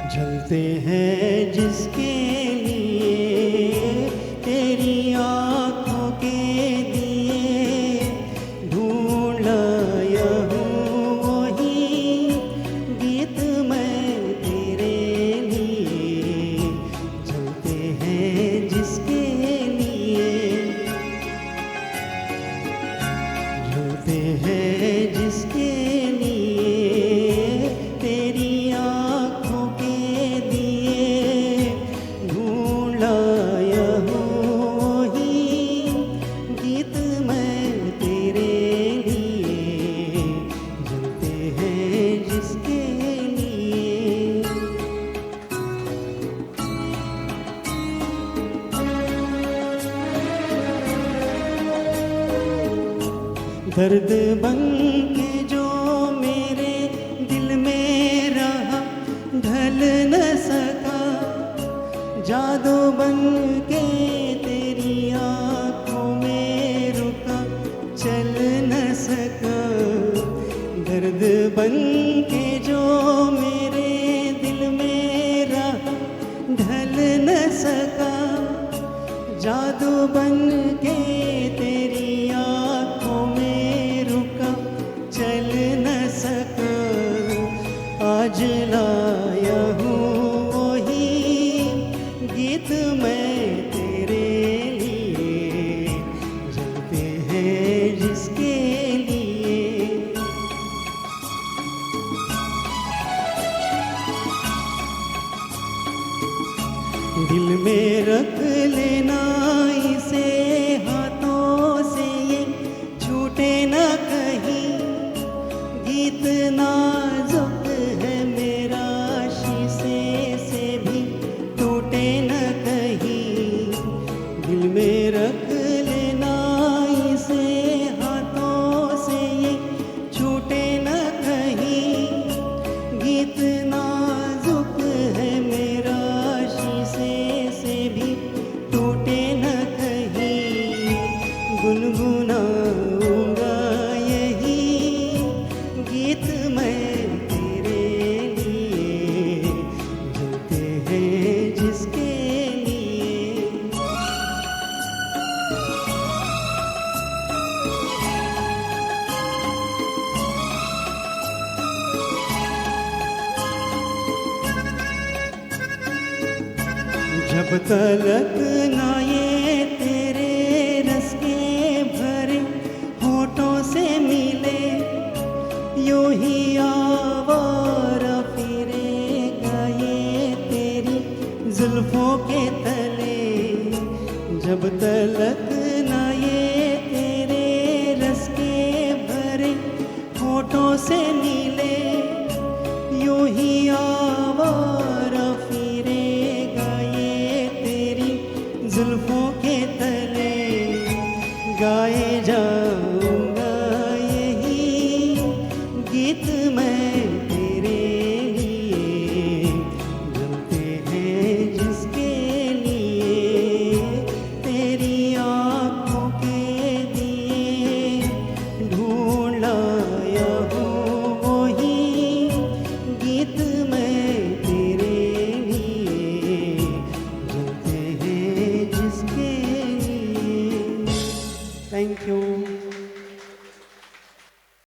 जलते हैं जिसके लिए तेरी आँखों के दिए, ढूंढ लाया हूँ वही गीत मैं तेरे लिए। जलते हैं जिसके लिए, जलते हैं जिसके लिए तेरी आँखों के दिए, ढूंढ लाया हूँ वही गीत मैं तेरे लिए। जलते हैं जिसके लिए, दर्द बन के जो मेरे दिल में रहा, ढल न सका। जादू बन के तेरी आँखों में रुका, चल न सका। दर्द बन के जो मेरे दिल में रहा, ढल न सका। जादू बन के तेरी आँखों में रुका, चल न सका। आज लाया हूँ वही गीत मैं तेरे लिए। जलते हैं जिसके लिए, दिल में रख लेना इसे, हाथों से ये छूटे न कहीं। गीत नाजुक है मेरा, शीशे से भी टूटे न कहीं। दिल में रख लेना इसे, हाथों से ये छूटे न कहीं। गीत नाजुक है मेरा, शीशे से भी टूटे न कहीं। गुनगुनाऊंगा यही गीत मैं तेरे लिए। जलते हैं जिसके लिए, जब तलक ना ये तेरे रस के भरे होठों से मिले, यूं ही आवारा फिरेगा ये तेरी जुल्फों के तले। जब तलक